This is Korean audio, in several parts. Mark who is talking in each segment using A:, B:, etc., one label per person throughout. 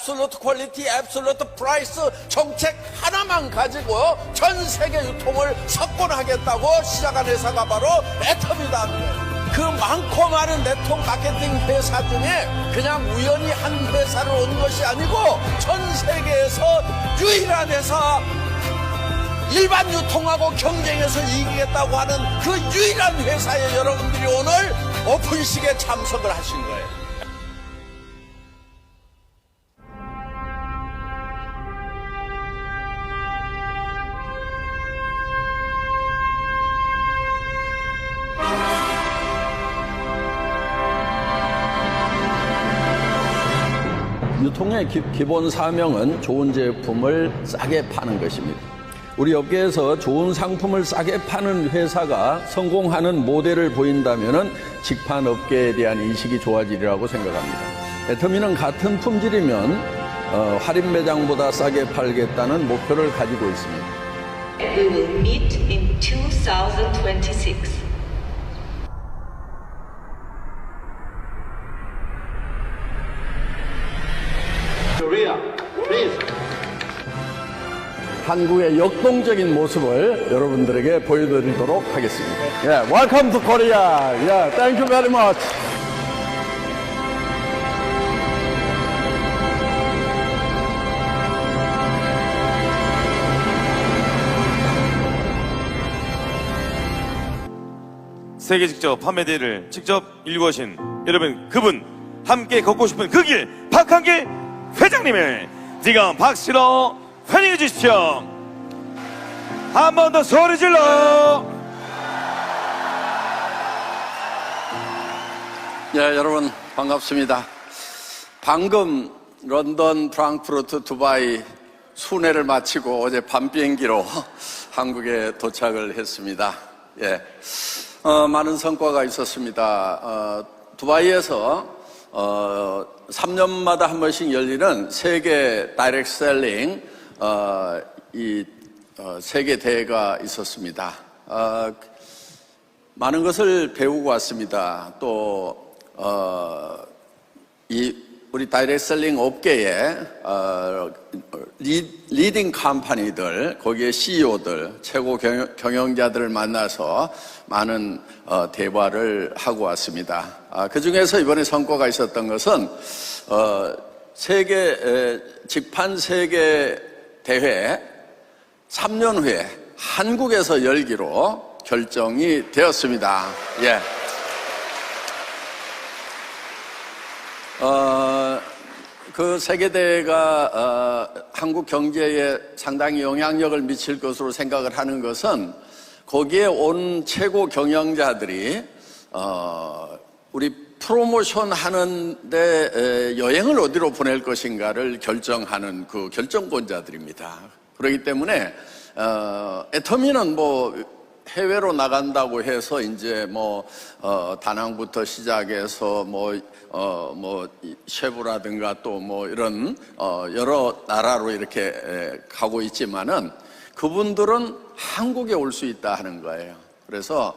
A: 앱솔루트 퀄리티, 앱솔루트 프라이스 정책 하나만 가지고 전 세계 유통을 석권하겠다고 시작한 회사가 바로 애텀이다. 그 많고 많은 네트워크 마케팅 회사 중에 그냥 우연히 한 회사를 온 것이 아니고 전 세계에서 유일한 회사, 일반 유통하고 경쟁해서 이기겠다고 하는 그 유일한 회사에 여러분들이 오늘 오픈식에 참석을 하신 거예요. 유통의 기본 사명은 좋은 제품을 싸게 파는 것입니다. 우리 업계에서 좋은 상품을 싸게 파는 회사가 성공하는 모델을 보인다면 직판 업계에 대한 인식이 좋아지리라고 생각합니다. 애터미는 같은 품질이면 할인 매장보다 싸게 팔겠다는 목표를 가지고 있습니다.
B: We will meet in 2026.
C: Korea, please.
A: 한국의 역동적인 모습을 여러분들에게 보여드리도록 하겠습니다. Yeah, welcome to Korea. Yeah, thank you very much.
D: 세계 직접 판매대회를 직접 일구신 여러분, 그분 함께 걷고 싶은 그 길, 박한길 회장님을 지금 박수로 환영해 주십시오. 한 번 더 소리 질러.
A: 네, 여러분 반갑습니다. 방금 런던, 프랑크푸르트, 두바이 순회를 마치고 어제 밤 비행기로 한국에 도착을 했습니다. 예, 많은 성과가 있었습니다. 두바이에서 3년마다 한 번씩 열리는 세계 다이렉트 셀링 세계 대회가 있었습니다. 많은 것을 배우고 왔습니다. 또 우리 다이렉트 셀링 업계에 리딩 컴퍼니들, 거기에 CEO들, 최고 경영자들을 만나서 많은 대화를 하고 왔습니다. 그 중에서 이번에 성과가 있었던 것은 직판 세계 대회 3년 후에 한국에서 열기로 결정이 되었습니다. 예. 그 세계대회가 한국 경제에 상당히 영향력을 미칠 것으로 생각을 하는 것은 거기에 온 최고 경영자들이 우리 프로모션 하는데 여행을 어디로 보낼 것인가를 결정하는 그 결정권자들입니다. 그렇기 때문에 애터미는 해외로 나간다고 해서 이제 다낭부터 시작해서 셰프라든가 또 이런 여러 나라로 이렇게 가고 있지만은 그분들은 한국에 올 수 있다 하는 거예요. 그래서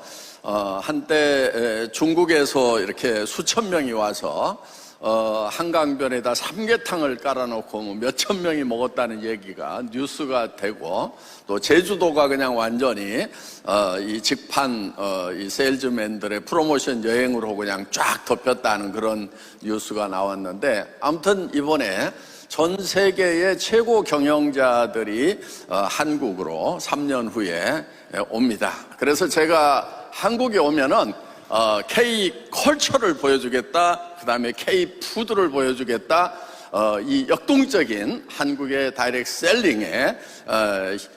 A: 한때 중국에서 이렇게 수천 명이 와서 한강변에다 삼계탕을 깔아놓고 몇천 명이 먹었다는 얘기가 뉴스가 되고, 또 제주도가 그냥 완전히 이 직판 이 세일즈맨들의 프로모션 여행으로 그냥 쫙 덮였다는 그런 뉴스가 나왔는데, 아무튼 이번에 전 세계의 최고 경영자들이 한국으로 3년 후에 옵니다. 그래서 제가 한국에 오면은 K 컬처를 보여주겠다, 그 다음에 K 푸드를 보여주겠다, 이 역동적인 한국의 다이렉트 셀링의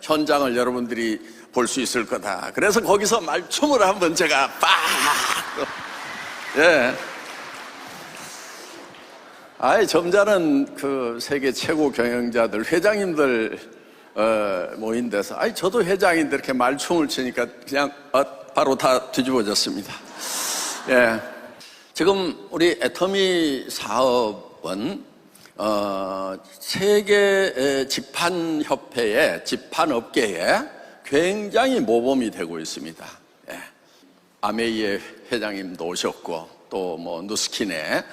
A: 현장을 여러분들이 볼 수 있을 거다. 그래서 거기서 말춤을 한번 제가 점잖은 그 세계 최고 경영자들, 회장님들 모인 데서 저도 회장인데 이렇게 말춤을 추니까 그냥 바로 다 뒤집어졌습니다. 예, 지금 우리 애터미 사업은 세계 직판협회의 직판업계에 굉장히 모범이 되고 있습니다. 예, 아메이의 회장님도 오셨고, 또 누스킨의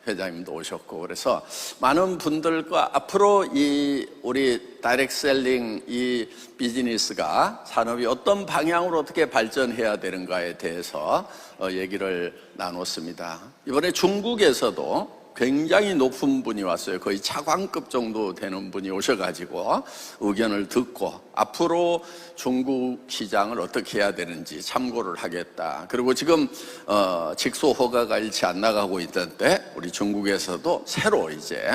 A: 회장님도 오셨고, 그래서 많은 분들과 앞으로 이 우리 다이렉트 셀링 이 비즈니스가 산업이 어떤 방향으로 어떻게 발전해야 되는가에 대해서 얘기를 나눴습니다. 이번에 중국에서도 굉장히 높은 분이 왔어요. 거의 차관급 정도 되는 분이 오셔가지고 의견을 듣고 앞으로 중국 시장을 어떻게 해야 되는지 참고를 하겠다. 그리고 지금 직소 허가가 일치 안 나가고 있던데 우리 중국에서도 새로 이제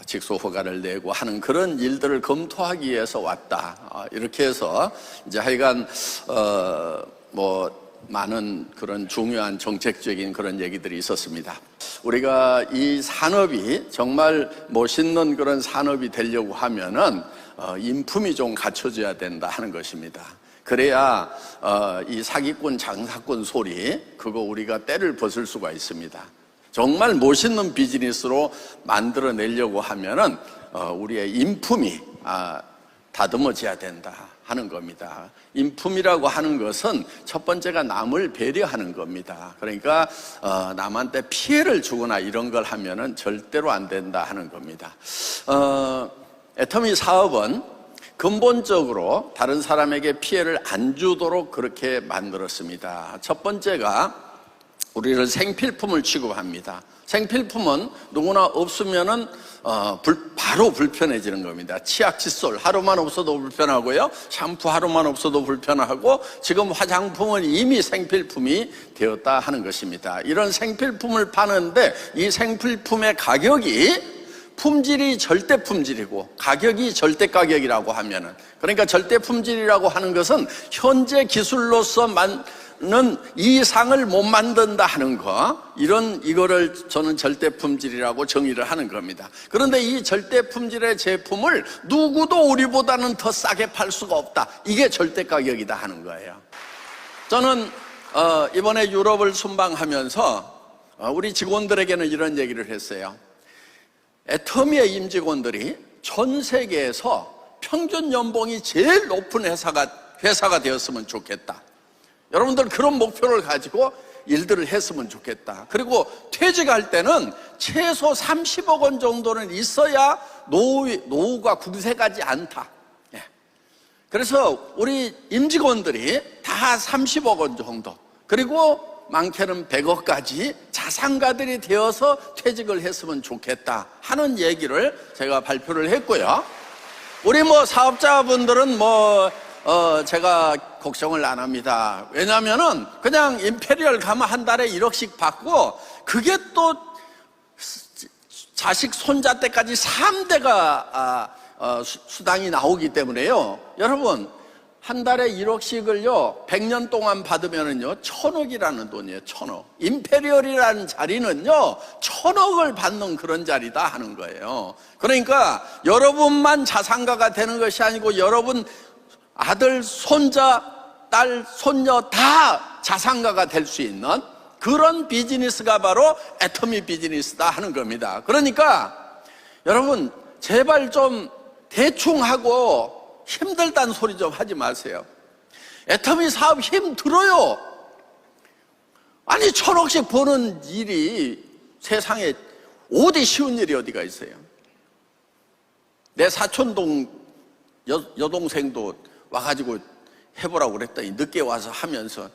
A: 직소 허가를 내고 하는 그런 일들을 검토하기 위해서 왔다. 이렇게 해서 이제 하여간 많은 그런 중요한 정책적인 그런 얘기들이 있었습니다. 우리가 이 산업이 정말 멋있는 그런 산업이 되려고 하면은 인품이 좀 갖춰져야 된다 하는 것입니다. 그래야 이 사기꾼 장사꾼 소리 그거 우리가 때를 벗을 수가 있습니다. 정말 멋있는 비즈니스로 만들어내려고 하면은 우리의 인품이 다듬어져야 된다 하는 겁니다. 인품이라고 하는 것은 첫 번째가 남을 배려하는 겁니다. 그러니까 남한테 피해를 주거나 이런 걸 하면은 절대로 안 된다 하는 겁니다. 애터미 사업은 근본적으로 다른 사람에게 피해를 안 주도록 그렇게 만들었습니다. 첫 번째가 우리를 생필품을 취급합니다. 생필품은 누구나 없으면은 바로 불편해지는 겁니다. 치약, 칫솔 하루만 없어도 불편하고요. 샴푸 하루만 없어도 불편하고 지금 화장품은 이미 생필품이 되었다 하는 것입니다. 이런 생필품을 파는데 이 생필품의 가격이 품질이 절대 품질이고 가격이 절대 가격이라고 하면은, 그러니까 절대 품질이라고 하는 것은 현재 기술로서 는 이상을 못 만든다 하는 거, 이거를 저는 절대 품질이라고 정의를 하는 겁니다. 그런데 이 절대 품질의 제품을 누구도 우리보다는 더 싸게 팔 수가 없다. 이게 절대 가격이다 하는 거예요. 저는 이번에 유럽을 순방하면서 우리 직원들에게는 이런 얘기를 했어요. 애터미의 임직원들이 전 세계에서 평균 연봉이 제일 높은 회사가 되었으면 좋겠다. 여러분들 그런 목표를 가지고 일들을 했으면 좋겠다. 그리고 퇴직할 때는 최소 30억 원 정도는 있어야 노후가 궁색하지 않다. 그래서 우리 임직원들이 다 30억 원 정도, 그리고 많게는 100억까지 자산가들이 되어서 퇴직을 했으면 좋겠다 하는 얘기를 제가 발표를 했고요. 우리 사업자분들은 제가 걱정을 안 합니다. 왜냐면은 그냥 임페리얼 가면 한 달에 1억씩 받고 그게 또 자식 손자 때까지 3대가 수당이 나오기 때문에요. 여러분 한 달에 1억씩을요 100년 동안 받으면은요 1000억이라는 돈이에요. 1000억. 임페리얼이라는 자리는요 1000억을 받는 그런 자리다 하는 거예요. 그러니까 여러분만 자산가가 되는 것이 아니고 여러분 아들, 손자, 딸, 손녀 다 자산가가 될 수 있는 그런 비즈니스가 바로 애터미 비즈니스다 하는 겁니다. 그러니까 여러분 제발 좀 대충 하고 힘들다는 소리 좀 하지 마세요. 애터미 사업 힘들어요. 아니 1000억씩 버는 일이 세상에 어디 쉬운 일이 어디가 있어요. 내 사촌동 여동생도 와가지고 해보라고 그랬더니 늦게 와서 하면서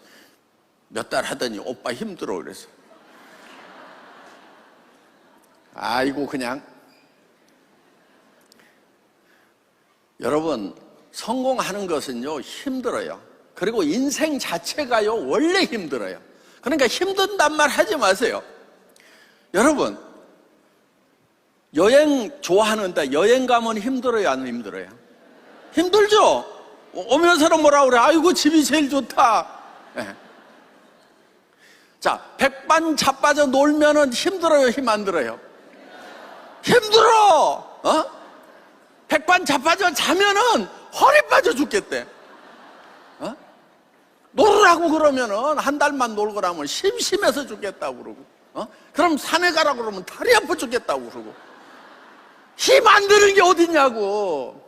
A: 몇 달 하더니 오빠 힘들어 그래서 아이고 그냥. 여러분 성공하는 것은요 힘들어요. 그리고 인생 자체가요 원래 힘들어요. 그러니까 힘든단 말 하지 마세요. 여러분 여행 좋아하는데 여행 가면 힘들어요 안 힘들어요? 힘들죠? 오면서는 뭐라 그래? 아이고 집이 제일 좋다. 네. 자, 백반자빠져 놀면은 힘들어요 힘 안 들어요? 힘들어. 백반자빠져 자면은 허리 빠져 죽겠대. 놀으라고 그러면은 한 달만 놀고 나면 심심해서 죽겠다고 그러고, 그럼 산에 가라고 그러면 다리 아파 죽겠다고 그러고, 힘 안 드는 게 어딨냐고.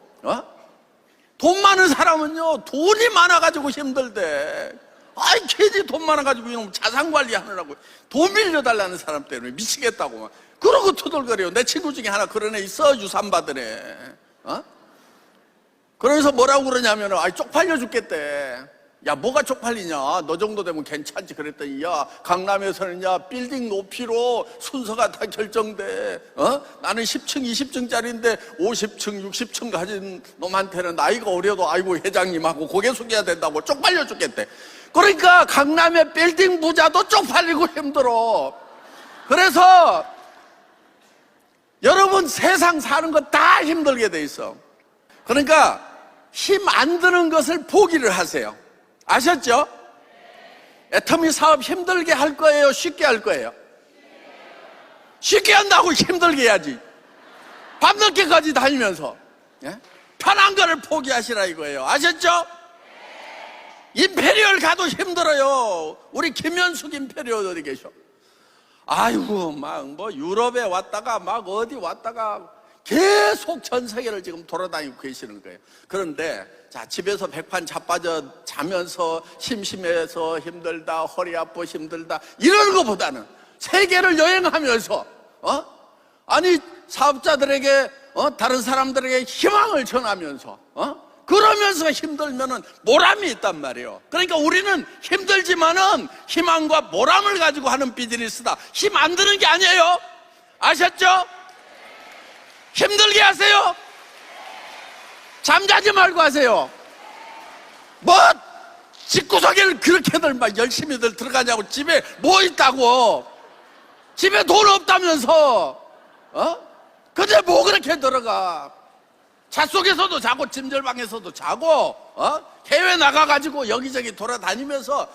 A: 돈 많은 사람은요 돈이 많아가지고 힘들대. 아이 괜히 돈 많아가지고 이놈 자산 관리하느라고 돈 빌려달라는 사람 때문에 미치겠다고 막 그러고 투덜거려요. 내 친구 중에 하나 그런 애 있어. 유산 받은 애. 그래서 뭐라고 그러냐면 아이 쪽팔려 죽겠대. 야 뭐가 쪽팔리냐, 너 정도 되면 괜찮지 그랬더니, 야 강남에서는야 빌딩 높이로 순서가 다 결정돼. 나는 10층 20층짜리인데 50층 60층 가진 놈한테는 나이가 어려도 아이고 회장님하고 고개 숙여야 된다고 쪽팔려 죽겠대. 그러니까 강남의 빌딩 부자도 쪽팔리고 힘들어. 그래서 여러분 세상 사는 거 다 힘들게 돼 있어. 그러니까 힘 안 드는 것을 포기를 하세요. 아셨죠? 애터미 사업 힘들게 할 거예요? 쉽게 할 거예요? 쉽게 한다고 힘들게 해야지. 밤늦게까지 다니면서. 예? 편한 거를 포기하시라 이거예요. 아셨죠? 임페리얼 가도 힘들어요. 우리 김현숙 임페리얼 어디 계셔? 아이고 막 뭐 유럽에 왔다가 막 어디 왔다가 계속 전 세계를 지금 돌아다니고 계시는 거예요. 그런데 자 집에서 백판 자빠져 자면서 심심해서 힘들다, 허리 아파 힘들다 이런 것보다는 세계를 여행하면서 아니 사업자들에게 다른 사람들에게 희망을 전하면서 그러면서 힘들면은 보람이 있단 말이에요. 그러니까 우리는 힘들지만은 희망과 보람을 가지고 하는 비즈니스다. 힘 안 드는 게 아니에요. 아셨죠? 힘들게 하세요. 잠자지 말고 하세요. 뭐 집구석에를 그렇게들 막 열심히들 들어가냐고. 집에 뭐 있다고. 집에 돈 없다면서 근데 뭐 그렇게 들어가. 차 속에서도 자고 짐절방에서도 자고 해외 나가가지고 여기저기 돌아다니면서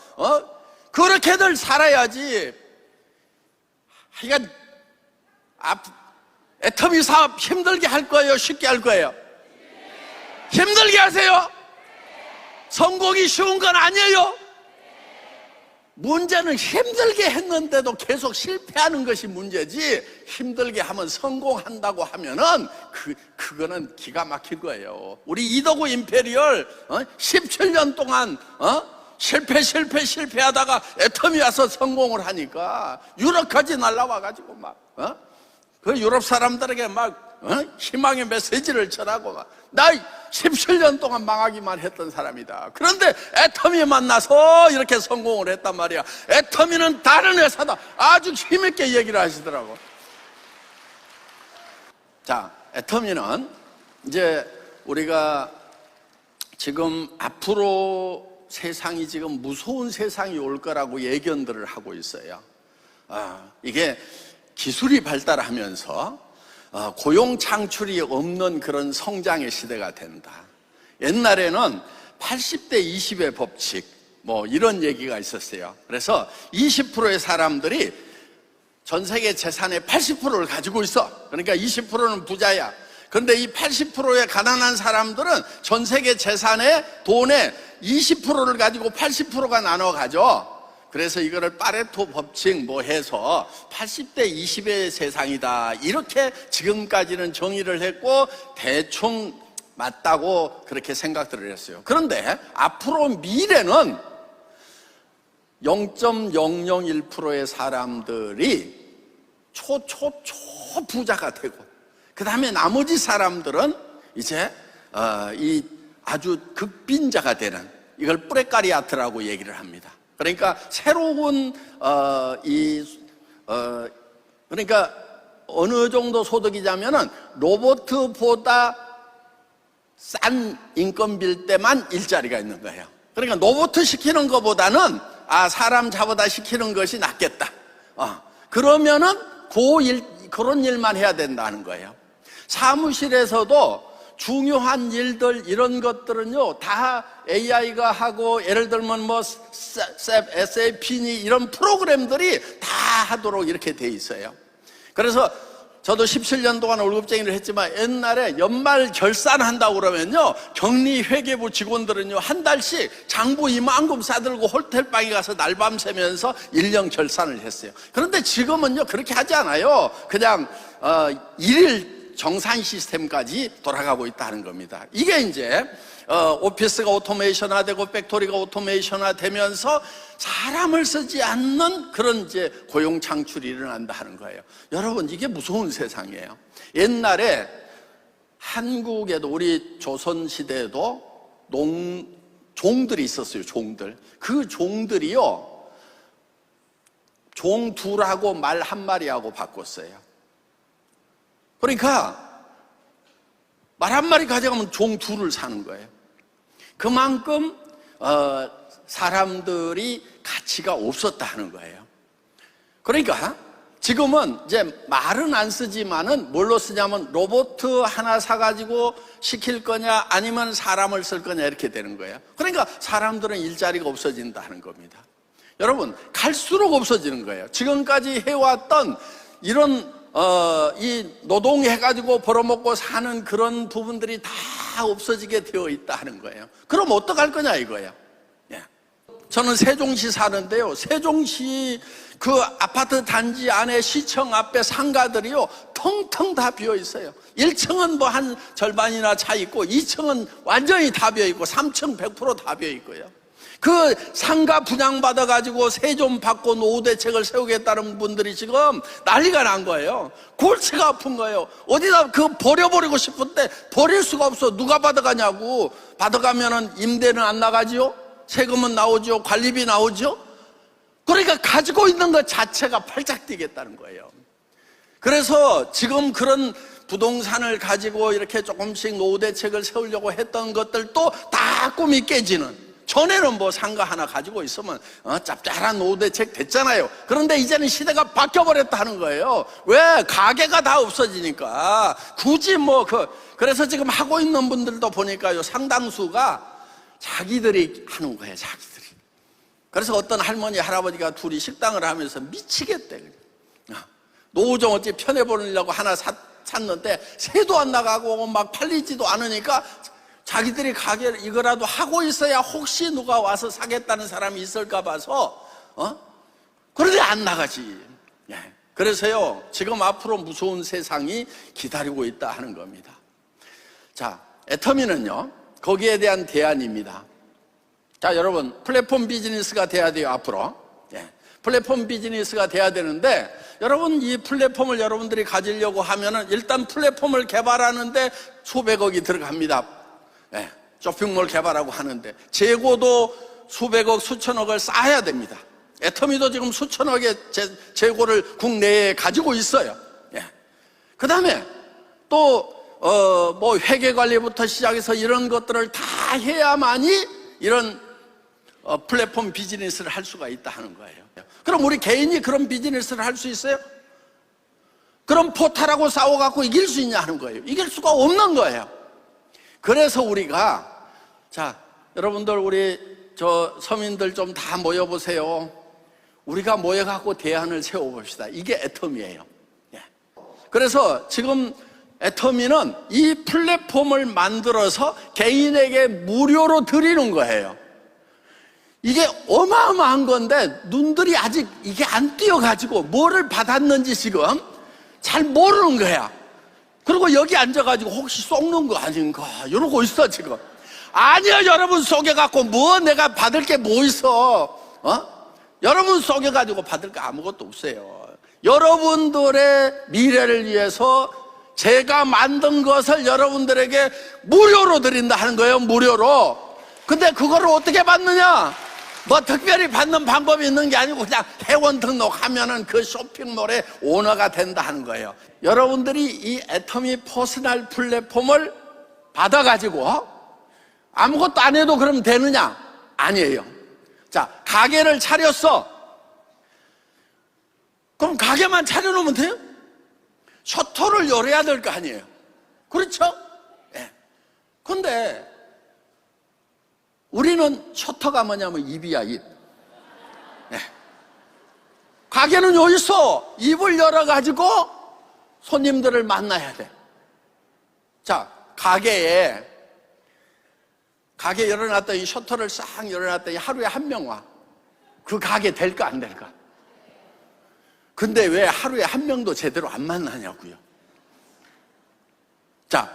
A: 그렇게들 살아야지. 하여간 애터미 사업 힘들게 할 거예요? 쉽게 할 거예요? 힘들게 하세요. 성공이 쉬운 건 아니에요. 문제는 힘들게 했는데도 계속 실패하는 것이 문제지, 힘들게 하면 성공한다고 하면은 그거는 기가 막힌 거예요. 우리 이덕우 임페리얼 17년 동안 실패하다가 애터미 와서 성공을 하니까 유럽까지 날라와가지고 막 그 유럽 사람들에게 막 희망의 메시지를 전하고 나 17년 동안 망하기만 했던 사람이다. 그런데 애터미 만나서 이렇게 성공을 했단 말이야. 애터미는 다른 회사다. 아주 힘있게 얘기를 하시더라고. 자, 애터미는 이제 우리가 지금 앞으로 세상이 지금 무서운 세상이 올 거라고 예견들을 하고 있어요. 이게 기술이 발달하면서 고용 창출이 없는 그런 성장의 시대가 된다. 옛날에는 80대 20의 법칙 뭐 이런 얘기가 있었어요. 그래서 20%의 사람들이 전 세계 재산의 80%를 가지고 있어. 그러니까 20%는 부자야. 그런데 이 80%의 가난한 사람들은 전 세계 재산의 돈의 20%를 가지고 80%가 나눠 가져. 그래서 이거를 파레토 법칙 뭐 해서 80대 20의 세상이다. 이렇게 지금까지는 정의를 했고 대충 맞다고 그렇게 생각들을 했어요. 그런데 앞으로 미래는 0.001%의 사람들이 초 부자가 되고, 그 다음에 나머지 사람들은 이제 이 아주 극빈자가 되는, 이걸 프레카리아트라고 얘기를 합니다. 그러니까 새로운 그러니까 어느 정도 소득이냐면은 로봇보다 싼 인건비일 때만 일자리가 있는 거예요. 그러니까 로봇 시키는 것보다는 사람 잡아다 시키는 것이 낫겠다. 그러면은 그런 일만 해야 된다는 거예요. 사무실에서도 중요한 일들 이런 것들은요 다 AI가 하고, 예를 들면 뭐 SAP니 이런 프로그램들이 다 하도록 이렇게 돼 있어요. 그래서 저도 17년 동안 월급쟁이를 했지만 옛날에 연말 결산한다고 그러면요 격리 회계부 직원들은요 한 달씩 장부 이만큼 싸들고 호텔방에 가서 날밤 새면서 1년 결산을 했어요. 그런데 지금은요 그렇게 하지 않아요. 그냥 일일 정산 시스템까지 돌아가고 있다는 겁니다. 이게 이제 오피스가 오토메이션화되고 팩토리가 오토메이션화되면서 사람을 쓰지 않는 그런 이제 고용 창출이 일어난다 하는 거예요. 여러분, 이게 무서운 세상이에요. 옛날에 한국에도 우리 조선 시대에도 종들이 있었어요. 종들. 그 종들이요, 종 둘하고 말 한 마리하고 바꿨어요. 그러니까 말 한 마리 가져가면 종 둘을 사는 거예요. 그만큼 사람들이 가치가 없었다 하는 거예요. 그러니까 지금은 이제 말은 안 쓰지만은 뭘로 쓰냐면 로봇 하나 사가지고 시킬 거냐 아니면 사람을 쓸 거냐 이렇게 되는 거예요. 그러니까 사람들은 일자리가 없어진다 하는 겁니다. 여러분, 갈수록 없어지는 거예요. 지금까지 해왔던 이런 이 노동해가지고 벌어먹고 사는 그런 부분들이 다 없어지게 되어 있다 하는 거예요. 그럼 어떡할 거냐 이거예요. 예. 저는 세종시 사는데요, 세종시 그 아파트 단지 안에 시청 앞에 상가들이요 텅텅 다 비어 있어요. 1층은 뭐 한 절반이나 차 있고 2층은 완전히 다 비어 있고 3층 100% 다 비어 있고요. 그 상가 분양받아가지고 세 좀 받고 노후 대책을 세우겠다는 분들이 지금 난리가 난 거예요. 골치가 아픈 거예요. 어디다 그 버려버리고 싶은데 버릴 수가 없어. 누가 받아가냐고. 받아가면은 임대는 안 나가지요? 세금은 나오죠? 관리비 나오죠? 그러니까 가지고 있는 것 자체가 팔짝 뛰겠다는 거예요. 그래서 지금 그런 부동산을 가지고 이렇게 조금씩 노후 대책을 세우려고 했던 것들도 다 꿈이 깨지는, 전에는 뭐 상가 하나 가지고 있으면 짭짤한 노후 대책 됐잖아요. 그런데 이제는 시대가 바뀌어버렸다 하는 거예요. 왜? 가게가 다 없어지니까. 굳이 뭐 그래서 지금 하고 있는 분들도 보니까요, 상당수가 자기들이 하는 거예요, 자기들이. 그래서 어떤 할머니 할아버지가 둘이 식당을 하면서 미치겠대. 노후좀 어찌 편해보려고 하나 샀는데 새도 안 나가고 막 팔리지도 않으니까 자기들이 가게를 이거라도 하고 있어야 혹시 누가 와서 사겠다는 사람이 있을까 봐서 그런데 안 나가지. 예. 그래서요, 지금 앞으로 무서운 세상이 기다리고 있다 하는 겁니다. 자, 애터미는요, 거기에 대한 대안입니다. 자, 여러분, 플랫폼 비즈니스가 돼야 돼요, 앞으로. 예. 플랫폼 비즈니스가 돼야 되는데, 여러분, 이 플랫폼을 여러분들이 가지려고 하면은 일단 플랫폼을 개발하는데 수백억이 들어갑니다. 예. 쇼핑몰 개발하고 하는데 재고도 수백억, 수천억을 쌓아야 됩니다. 애터미도 지금 수천억의 재고를 국내에 가지고 있어요. 예. 그 다음에 또 뭐 회계관리부터 시작해서 이런 것들을 다 해야만이 이런 플랫폼 비즈니스를 할 수가 있다 하는 거예요. 그럼 우리 개인이 그런 비즈니스를 할 수 있어요? 그럼 포탈하고 싸워갖고 이길 수 있냐 하는 거예요. 이길 수가 없는 거예요. 그래서 우리가, 자, 여러분들 우리 서민들 좀 다 모여보세요. 우리가 모여갖고 대안을 세워봅시다. 이게 애터미예요. 예. 그래서 지금 애터미는 이 플랫폼을 만들어서 개인에게 무료로 드리는 거예요. 이게 어마어마한 건데 눈들이 아직 이게 안 띄어가지고 뭐를 받았는지 지금 잘 모르는 거야. 그리고 여기 앉아가지고 혹시 속는 거 아닌가 이러고 있어 지금. 아니야, 여러분 속여갖고 뭐 내가 받을 게 뭐 있어. 여러분 속여가지고 받을 게 아무것도 없어요. 여러분들의 미래를 위해서 제가 만든 것을 여러분들에게 무료로 드린다 하는 거예요. 무료로. 근데 그거를 어떻게 받느냐? 뭐 특별히 받는 방법이 있는 게 아니고 그냥 회원 등록하면은 그 쇼핑몰의 오너가 된다 하는 거예요. 여러분들이 이 애터미 퍼스널 플랫폼을 받아가지고 아무것도 안 해도 그럼 되느냐? 아니에요. 자, 가게를 차렸어. 그럼 가게만 차려놓으면 돼요? 셔터를 열어야 될 거 아니에요. 그렇죠? 예. 근데 우리는 셔터가 뭐냐면 입이야, 입. 예. 가게는 여기 있어. 입을 열어가지고 손님들을 만나야 돼. 자, 가게 열어놨더니 셔터를 싹 열어놨더니 하루에 한 명 와. 그 가게 될까 안 될까? 근데 왜 하루에 한 명도 제대로 안 만나냐고요. 자,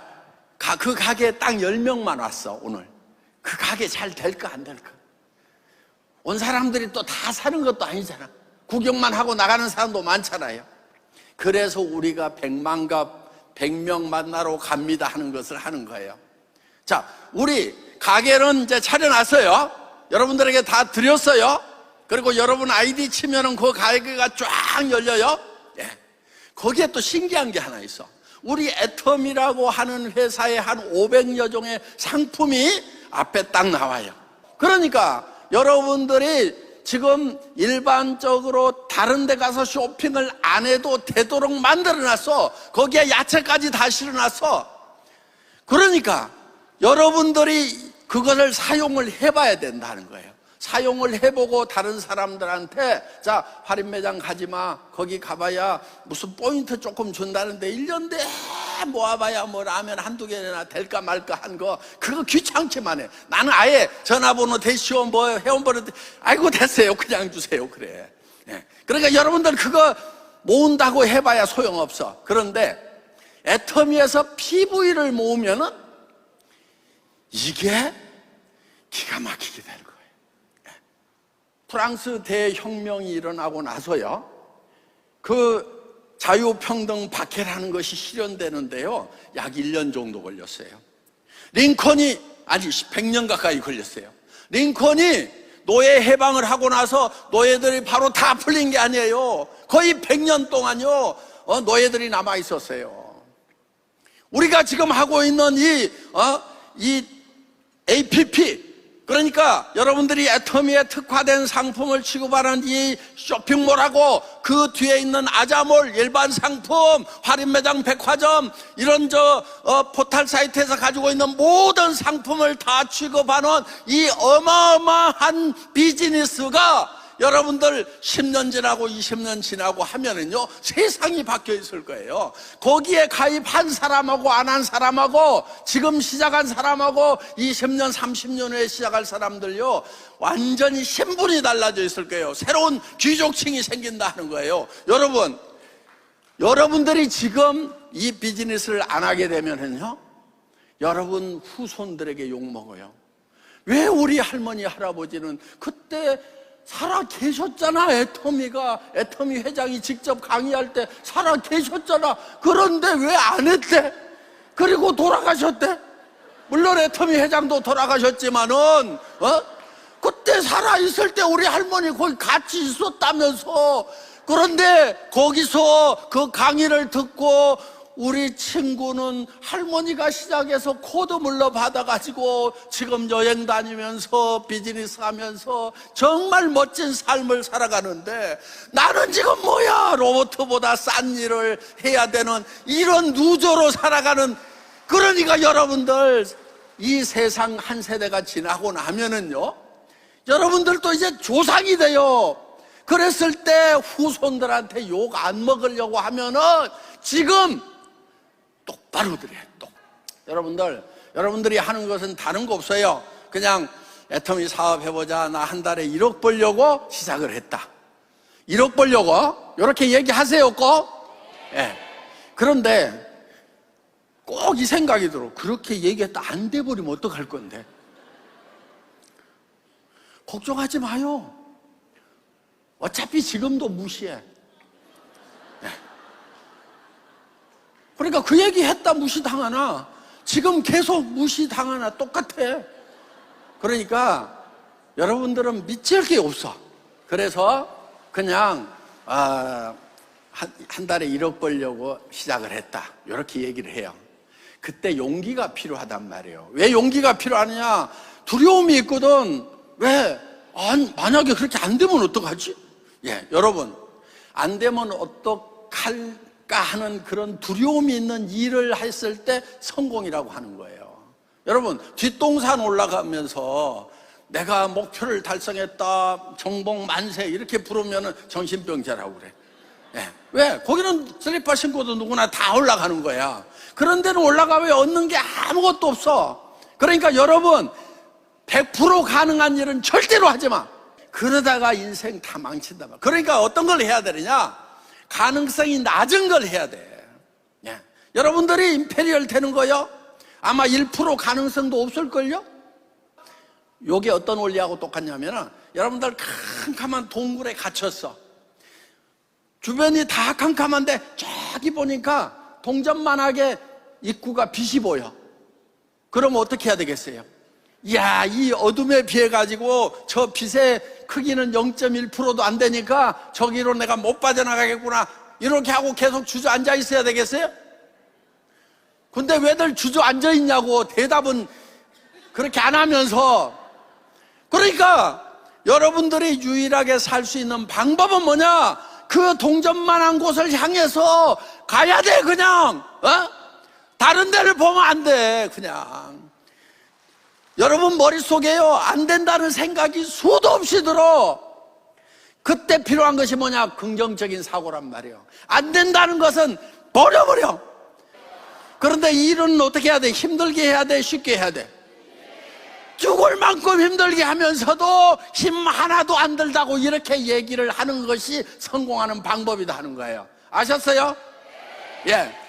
A: 그 가게에 딱 10명만 왔어, 오늘. 그 가게 잘 될까, 안 될까? 온 사람들이 또 다 사는 것도 아니잖아. 구경만 하고 나가는 사람도 많잖아요. 그래서 우리가 100명 만나러 갑니다 하는 것을 하는 거예요. 자, 우리 가게는 이제 차려놨어요. 여러분들에게 다 드렸어요. 그리고 여러분 아이디 치면은 그 가게가 쫙 열려요. 예. 거기에 또 신기한 게 하나 있어. 우리 애텀이라고 하는 회사의 한 500여 종의 상품이 앞에 딱 나와요. 그러니까 여러분들이 지금 일반적으로 다른 데 가서 쇼핑을 안 해도 되도록 만들어놨어. 거기에 야채까지 다 실어놨어. 그러니까 여러분들이 그거를 사용을 해봐야 된다는 거예요. 사용을 해보고 다른 사람들한테 자, 할인매장 가지마. 거기 가봐야 무슨 포인트 조금 준다는데 1년 내에 모아봐야 뭐 라면 한두 개나 될까 말까 한 거 그거 귀찮기만 해. 나는 아예 전화번호 대시오 뭐 회원번호 아이고 됐어요. 그냥 주세요. 그래. 예. 그러니까 여러분들 그거 모은다고 해봐야 소용없어. 그런데 애터미에서 PV를 모으면은 이게 기가 막히게 될 거예요. 프랑스 대혁명이 일어나고 나서요, 그 자유평등 박해라는 것이 실현되는데요, 약 1년 정도 걸렸어요. 링컨이, 아니 100년 가까이 걸렸어요. 링컨이 노예 해방을 하고 나서 노예들이 바로 다 풀린 게 아니에요. 거의 100년 동안요, 노예들이 남아 있었어요. 우리가 지금 하고 있는 이 APP, 그러니까 여러분들이 애터미에 특화된 상품을 취급하는 이 쇼핑몰하고 그 뒤에 있는 아자몰, 일반 상품, 할인매장, 백화점 이런 포털 사이트에서 가지고 있는 모든 상품을 다 취급하는 이 어마어마한 비즈니스가 여러분들 10년 지나고 20년 지나고 하면은요, 세상이 바뀌어 있을 거예요. 거기에 가입한 사람하고 안 한 사람하고 지금 시작한 사람하고 20년 30년 후에 시작할 사람들요, 완전히 신분이 달라져 있을 거예요. 새로운 귀족층이 생긴다는 거예요. 여러분들이 지금 이 비즈니스를 안 하게 되면은요, 여러분 후손들에게 욕먹어요. 왜 우리 할머니 할아버지는 그때 살아 계셨잖아. 애터미 회장이 직접 강의할 때 살아 계셨잖아. 그런데 왜 안 했대? 그리고 돌아가셨대. 물론 애터미 회장도 돌아가셨지만은 그때 살아 있을 때 우리 할머니 거기 같이 있었다면서. 그런데 거기서 그 강의를 듣고 우리 친구는 할머니가 시작해서 코드 물러 받아가지고 지금 여행 다니면서 비즈니스 하면서 정말 멋진 삶을 살아가는데, 나는 지금 뭐야, 로봇보다 싼 일을 해야 되는 이런 누저로 살아가는. 그러니까 여러분들 이 세상 한 세대가 지나고 나면은요, 여러분들도 이제 조상이 돼요. 그랬을 때 후손들한테 욕 안 먹으려고 하면은 지금 똑바로 드려요. 여러분들이 하는 것은 다른 거 없어요. 그냥 애터미 사업 해보자. 나 한 달에 1억 벌려고 시작을 했다. 1억 벌려고 이렇게 얘기하세요, 꼭. 예. 그런데 꼭 이 생각이 들어. 그렇게 얘기했다 안 돼버리면 어떡할 건데? 걱정하지 마요. 어차피 지금도 무시해. 그러니까 그 얘기 했다 무시당하나 지금 계속 무시당하나 똑같아. 그러니까 여러분들은 미칠 게 없어. 그래서 그냥 한 달에 1억 벌려고 시작을 했다, 이렇게 얘기를 해요. 그때 용기가 필요하단 말이에요. 왜 용기가 필요하느냐? 두려움이 있거든. 왜? 만약에 그렇게 안 되면 어떡하지? 예, 여러분, 안 되면 어떡할까 하는 그런 두려움이 있는 일을 했을 때 성공이라고 하는 거예요. 여러분, 뒷동산 올라가면서 내가 목표를 달성했다, 정복 만세 이렇게 부르면 정신병자라고 그래. 예. 왜? 거기는 슬리퍼 신고도 누구나 다 올라가는 거야. 그런 데는 올라가면 얻는 게 아무것도 없어. 그러니까 여러분, 100% 가능한 일은 절대로 하지 마. 그러다가 인생 다 망친다 말. 그러니까 어떤 걸 해야 되느냐? 가능성이 낮은 걸 해야 돼. 예. 여러분들이 임페리얼 되는 거요? 아마 1% 가능성도 없을걸요? 요게 어떤 원리하고 똑같냐면은 여러분들 캄캄한 동굴에 갇혔어. 주변이 다 캄캄한데 저기 보니까 동전만하게 입구가 빛이 보여. 그럼 어떻게 해야 되겠어요? 이야, 이 어둠에 비해 가지고 저 빛의 크기는 0.1%도 안 되니까 저기로 내가 못 빠져나가겠구나, 이렇게 하고 계속 주저앉아 있어야 되겠어요? 근데 왜들 주저앉아 있냐고 대답은 그렇게 안 하면서. 그러니까 여러분들이 유일하게 살 수 있는 방법은 뭐냐? 그 동전만한 곳을 향해서 가야 돼. 그냥 다른 데를 보면 안 돼. 그냥 여러분 머릿속에요, 안 된다는 생각이 수도 없이 들어. 그때 필요한 것이 뭐냐? 긍정적인 사고란 말이에요. 안 된다는 것은 버려버려. 그런데 이 일은 어떻게 해야 돼? 힘들게 해야 돼? 쉽게 해야 돼? 죽을 만큼 힘들게 하면서도 힘 하나도 안 들다고 이렇게 얘기를 하는 것이 성공하는 방법이다 하는 거예요. 아셨어요? 예.